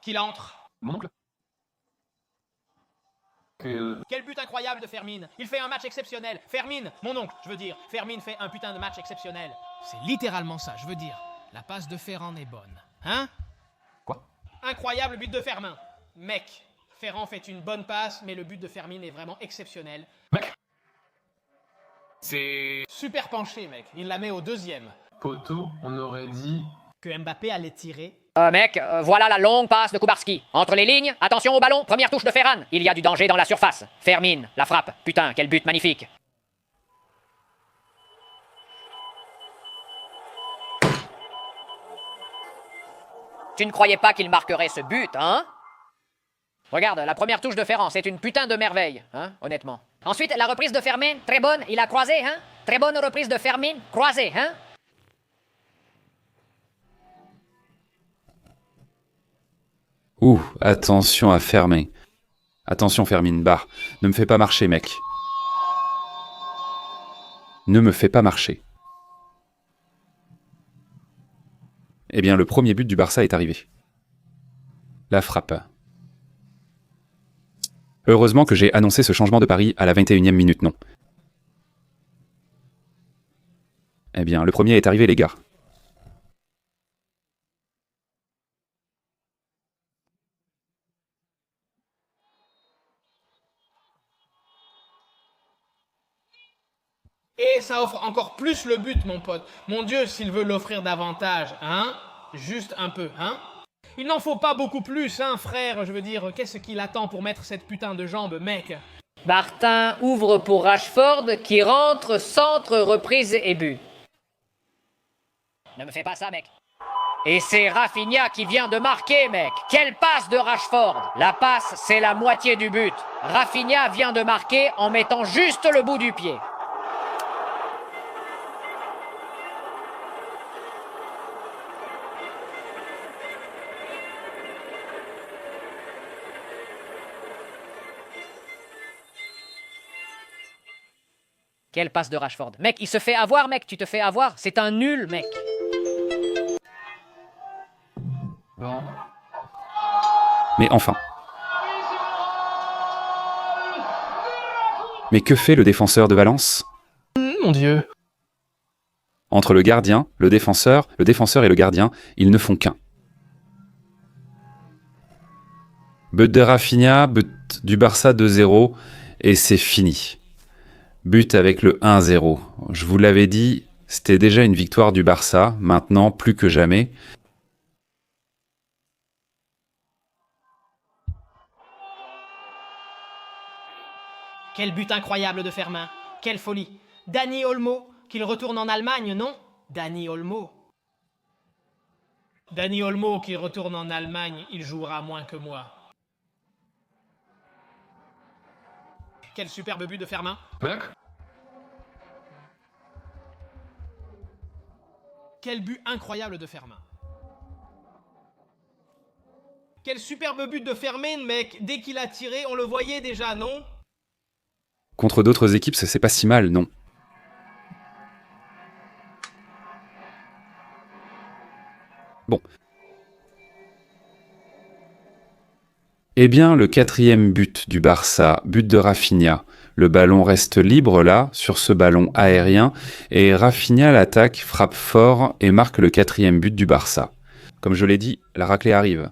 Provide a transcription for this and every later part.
Qu'il entre. Mon oncle. Quel but incroyable de Fermine. Il fait un match exceptionnel. Fermine, mon oncle, je veux dire. Fermine fait un putain de match exceptionnel. C'est littéralement ça, je veux dire. La passe de Ferrand est bonne. Hein? Quoi? Incroyable but de Fermin. Mec, Ferrand fait une bonne passe, mais le but de Fermine est vraiment exceptionnel. Mec. C'est... Super penché, mec. Il la met au deuxième. Poteau, on aurait dit... Que Mbappé allait tirer. Mec, voilà la longue passe de Kubarski. Entre les lignes, attention au ballon, première touche de Ferran. Il y a du danger dans la surface. Fermine, la frappe. Putain, quel but magnifique. Tu ne croyais pas qu'il marquerait ce but, hein? Regarde, la première touche de Ferran, c'est une putain de merveille, hein, honnêtement. Ensuite, la reprise de Fermin, très bonne, il a croisé, hein? Très bonne reprise de Fermin, croisé, hein? Ouh, attention à fermer. Attention Fermine, barre. Ne me fais pas marcher, mec. Ne me fais pas marcher. Eh bien, le premier but du Barça est arrivé. La frappe. Heureusement que j'ai annoncé ce changement de pari à la 21e minute, non. Eh bien, le premier est arrivé, les gars. Et ça offre encore plus le but, mon pote. Mon Dieu, s'il veut l'offrir davantage, hein? Juste un peu, hein? Il n'en faut pas beaucoup plus, hein, frère. Je veux dire, qu'est-ce qu'il attend pour mettre cette putain de jambe, mec? Martin ouvre pour Rashford qui rentre, centre, reprise et but. Ne me fais pas ça, mec. Et c'est Rafinha qui vient de marquer, mec. Quelle passe de Rashford. La passe, c'est la moitié du but. Rafinha vient de marquer en mettant juste le bout du pied. Quelle passe de Rashford. Mec, il se fait avoir, mec. Tu te fais avoir. C'est un nul, mec. Bon... Mais enfin. Mais que fait le défenseur de Valence? Mon Dieu. Entre le gardien, le défenseur et le gardien, ils ne font qu'un. But de Rafinha, but du Barça 2-0, et c'est fini. But avec le 1-0. Je vous l'avais dit, c'était déjà une victoire du Barça, maintenant plus que jamais. Quel but incroyable de Fermin. Quelle folie. Dani Olmo, qu'il retourne en Allemagne, non? Dani Olmo. Dani Olmo, qu'il retourne en Allemagne, il jouera moins que moi. Quel superbe but de Fermin. Mec. Quel but incroyable de Fermin. Quel superbe but de Fermin, mec. Dès qu'il a tiré, on le voyait déjà, non? Contre d'autres équipes, c'est pas si mal, non. Bon. Eh bien, le quatrième but du Barça, but de Rafinha. Le ballon reste libre là, sur ce ballon aérien, et Rafinha l'attaque, frappe fort et marque le quatrième but du Barça. Comme je l'ai dit, la raclée arrive.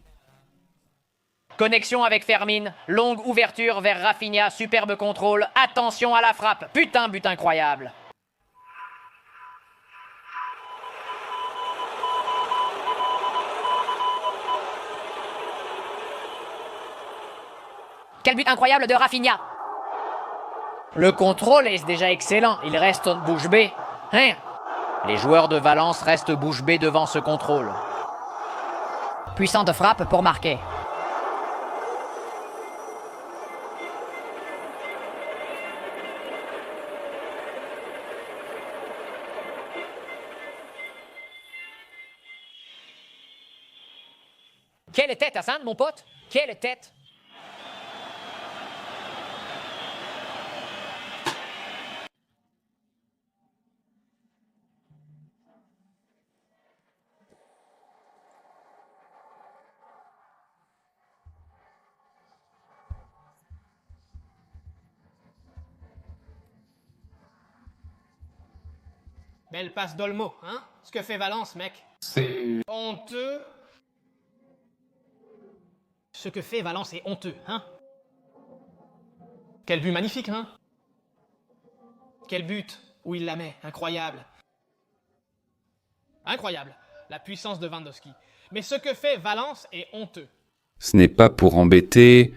Connexion avec Fermin. Longue ouverture vers Rafinha. Superbe contrôle. Attention à la frappe. Putain, but incroyable. Quel but incroyable de Rafinha. Le contrôle est déjà excellent. Il reste bouche bée. Hein? Les joueurs de Valence restent bouche bée devant ce contrôle. Puissante frappe pour marquer. Quelle tête, Hassan, mon pote? Quelle tête? Belle passe d'Olmo, hein? Ce que fait Valence, mec. C'est... Honteux. Ce que fait Valence est honteux, hein? Quel but magnifique, hein? Quel but où il la met, incroyable. Incroyable, la puissance de Lewandowski. Mais ce que fait Valence est honteux. Ce n'est pas pour embêter.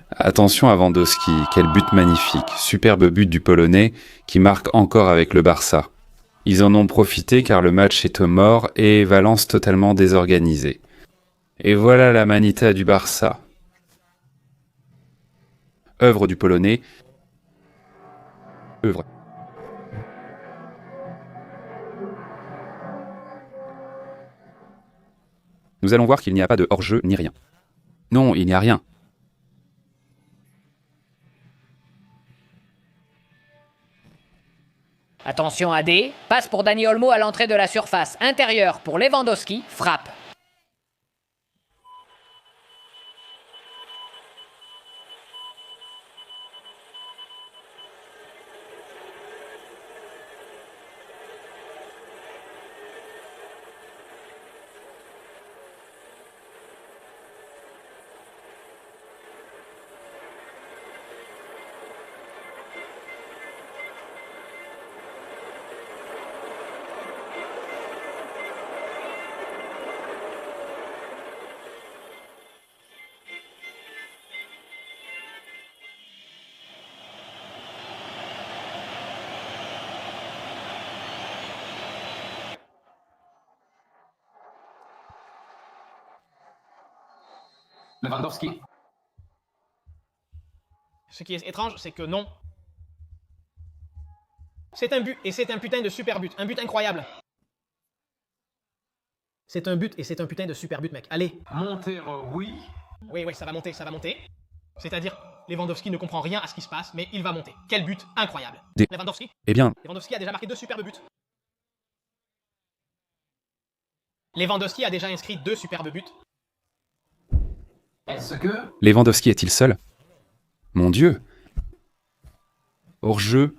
Attention à Lewandowski, quel but magnifique. Superbe but du Polonais qui marque encore avec le Barça. Ils en ont profité car le match est mort et Valence totalement désorganisé. Et voilà la Manita du Barça. Œuvre du Polonais. Œuvre. Nous allons voir qu'il n'y a pas de hors-jeu ni rien. Non, il n'y a rien. Attention à D, passe pour Dani Olmo à l'entrée de la surface intérieure pour Lewandowski, frappe. Lewandowski. Ce qui est étrange, c'est que non. C'est un but, et c'est un putain de super but. Un but incroyable. C'est un but, et c'est un putain de super but, mec. Allez. Montero, oui. Oui, oui, ça va monter, ça va monter. C'est-à-dire, Lewandowski ne comprend rien à ce qui se passe, mais il va monter. Quel but incroyable. Lewandowski Eh bien, Lewandowski a déjà marqué 2 superbes buts. Lewandowski a déjà inscrit 2 superbes buts. Est-ce que... Lewandowski est-il seul? Mon Dieu! Hors-jeu.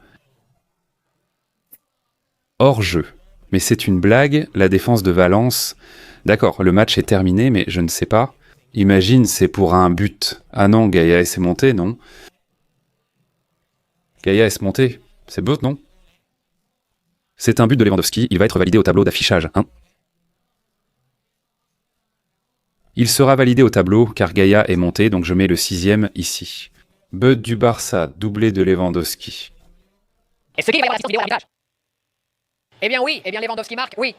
Hors-jeu. Mais c'est une blague, la défense de Valence. D'accord, le match est terminé, mais je ne sais pas. Imagine, c'est pour un but. Ah non, Gaïa s'est monté, non? Gaïa s'est monté. C'est beau, non? C'est un but de Lewandowski, il va être validé au tableau d'affichage, hein? Il sera validé au tableau car Gaïa est monté, donc je mets le 6e ici. But du Barça, doublé de Lewandowski. Est-ce qu'il va y avoir l'assistance vidéo à l'arbitrage? Eh bien oui, Lewandowski marque, oui.